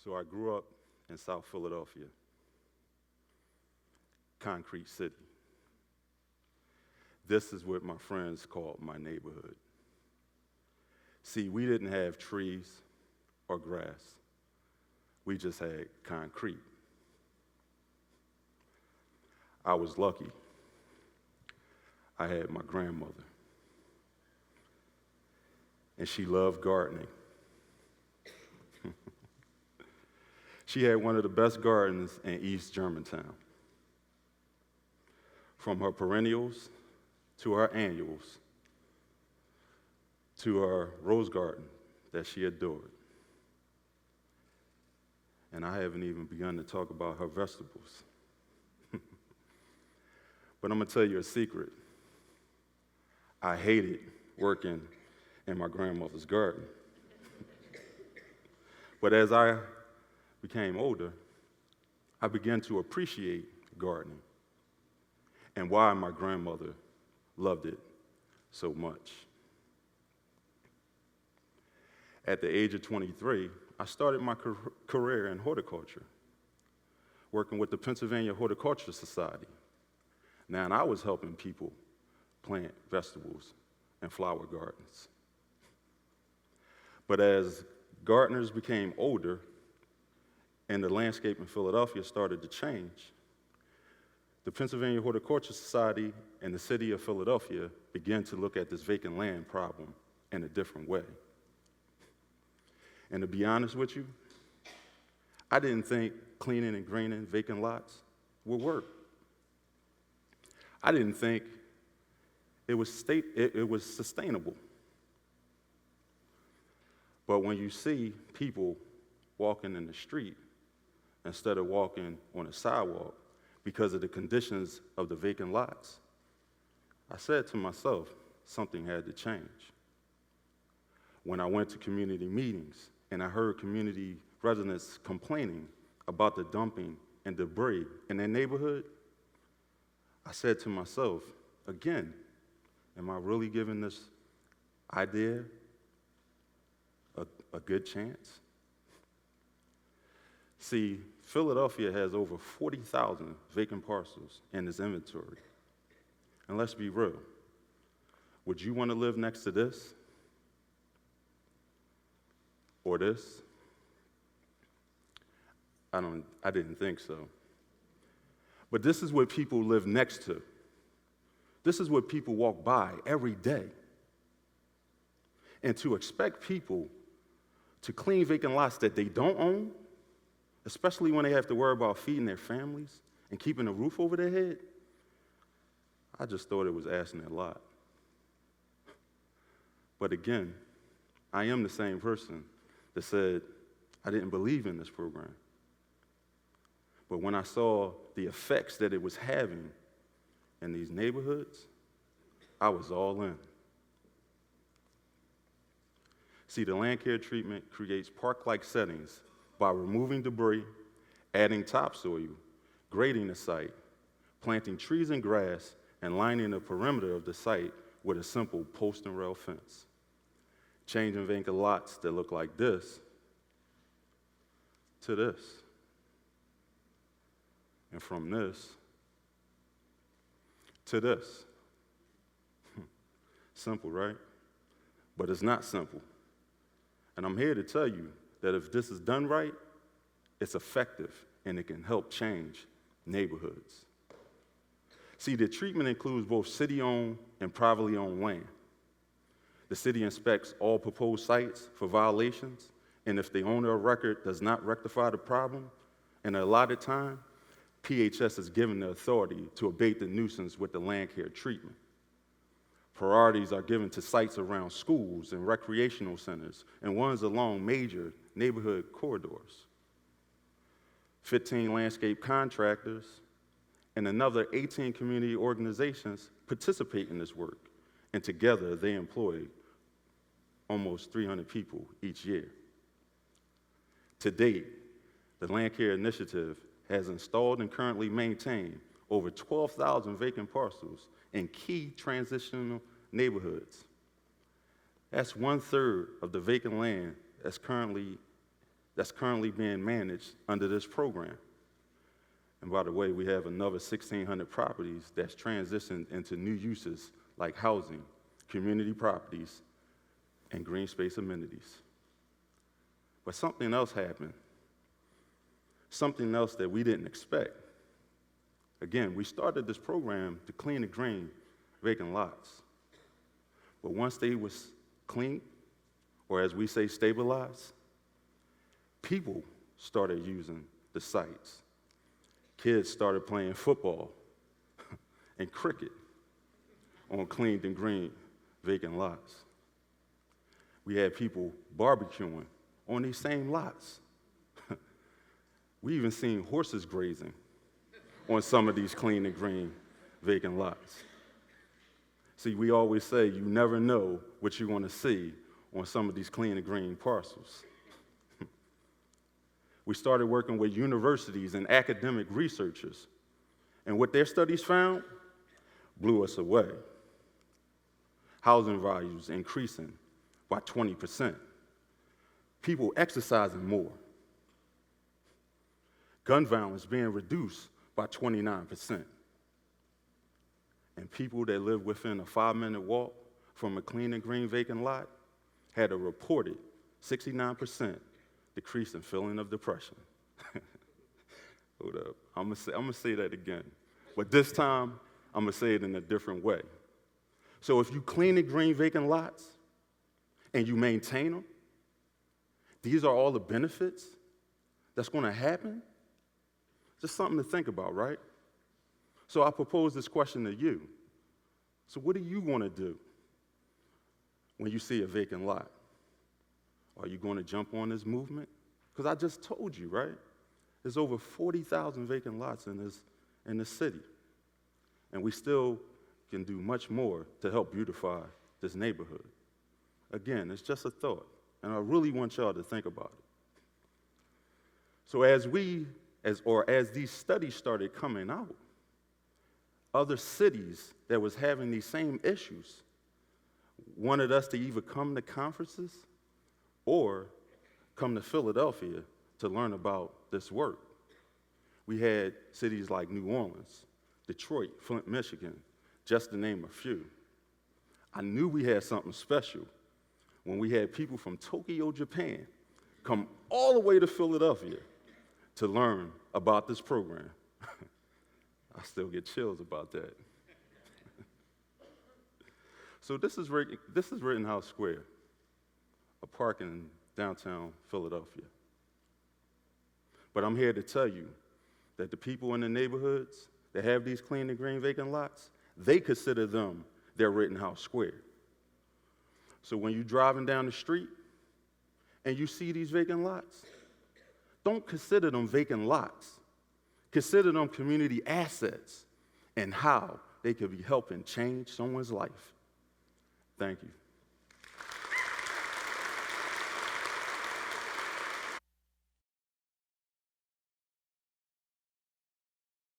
So I grew up in South Philadelphia, concrete city. This is what my friends called my neighborhood. See, we didn't have trees or grass. We just had concrete. I was lucky. I had my grandmother, and she loved gardening. She had one of the best gardens in East Germantown. From her perennials to her annuals to her rose garden that she adored. And I haven't even begun to talk about her vegetables. But I'm going to tell you a secret. I hated working in my grandmother's garden. But as I became older, I began to appreciate gardening and why my grandmother loved it so much. At the age of 23, I started my career in horticulture, working with the Pennsylvania Horticultural Society. Now, and I was helping people plant vegetables and flower gardens. But as gardeners became older and the landscape in Philadelphia started to change, the Pennsylvania Horticultural Society and the city of Philadelphia began to look at this vacant land problem in a different way. And to be honest with you, I didn't think cleaning and greening vacant lots would work. I didn't think it was sustainable. But when you see people walking in the street instead of walking on a sidewalk because of the conditions of the vacant lots, I said to myself, something had to change. When I went to community meetings and I heard community residents complaining about the dumping and debris in their neighborhood, I said to myself, again, am I really giving this idea a good chance? See, Philadelphia has over 40,000 vacant parcels in its inventory. And let's be real, would you want to live next to this? Or this? I didn't think so. But this is what people live next to. This is what people walk by every day. And to expect people to clean vacant lots that they don't own, especially when they have to worry about feeding their families and keeping a roof over their head, I just thought it was asking a lot. But again, I am the same person that said I didn't believe in this program. But when I saw the effects that it was having in these neighborhoods, I was all in. See, the LandCare treatment creates park-like settings by removing debris, adding topsoil, grading the site, planting trees and grass, and lining the perimeter of the site with a simple post and rail fence. Changing vacant lots that look like this to this. And from this to this. Simple, right? But it's not simple. And I'm here to tell you that if this is done right, it's effective and it can help change neighborhoods. See, the treatment includes both city-owned and privately owned land. The city inspects all proposed sites for violations, and if the owner of record does not rectify the problem in an allotted time, PHS is given the authority to abate the nuisance with the LandCare treatment. Priorities are given to sites around schools and recreational centers and ones along major neighborhood corridors. 15 landscape contractors and another 18 community organizations participate in this work, and together they employ almost 300 people each year. To date, the LandCare initiative has installed and currently maintained over 12,000 vacant parcels in key transitional neighborhoods. That's 1/3 of the vacant land that's currently that's currently being managed under this program. And by the way, we have another 1,600 properties that's transitioned into new uses like housing, community properties, and green space amenities. But something else happened, something else that we didn't expect. Again, we started this program to clean and green vacant lots. But once they was cleaned, or as we say, stabilized, people started using the sites. Kids started playing football and cricket on cleaned and green vacant lots. We had people barbecuing on these same lots. We even seen horses grazing on some of these clean and green vacant lots. See, we always say you never know what you're going to see on some of these clean and green parcels. We started working with universities and academic researchers, and what their studies found blew us away. Housing values increasing by 20%. People exercising more. Gun violence being reduced by 29%. And people that live within a 5-minute walk from a clean and green vacant lot had a reported 69% decrease in feeling of depression. Hold up, I'm gonna say that again. But this time, I'm gonna say it in a different way. So if you clean and green vacant lots and you maintain them, these are all the benefits that's gonna happen. Just something to think about, right? So I propose this question to you. So what do you want to do when you see a vacant lot? Are you going to jump on this movement? Because I just told you, right? There's over 40,000 vacant lots in this city. And we still can do much more to help beautify this neighborhood. Again, it's just a thought, and I really want y'all to think about it. So as these studies started coming out, other cities that was having these same issues wanted us to either come to conferences or come to Philadelphia to learn about this work. We had cities like New Orleans, Detroit, Flint, Michigan, just to name a few. I knew we had something special when we had people from Tokyo, Japan, come all the way to Philadelphia to learn about this program. I still get chills about that. So this is Rittenhouse Square, a park in downtown Philadelphia. But I'm here to tell you that the people in the neighborhoods that have these clean and green vacant lots, they consider them their Rittenhouse Square. So when you're driving down the street and you see these vacant lots, don't consider them vacant lots. Consider them community assets and how they could be helping change someone's life. Thank you.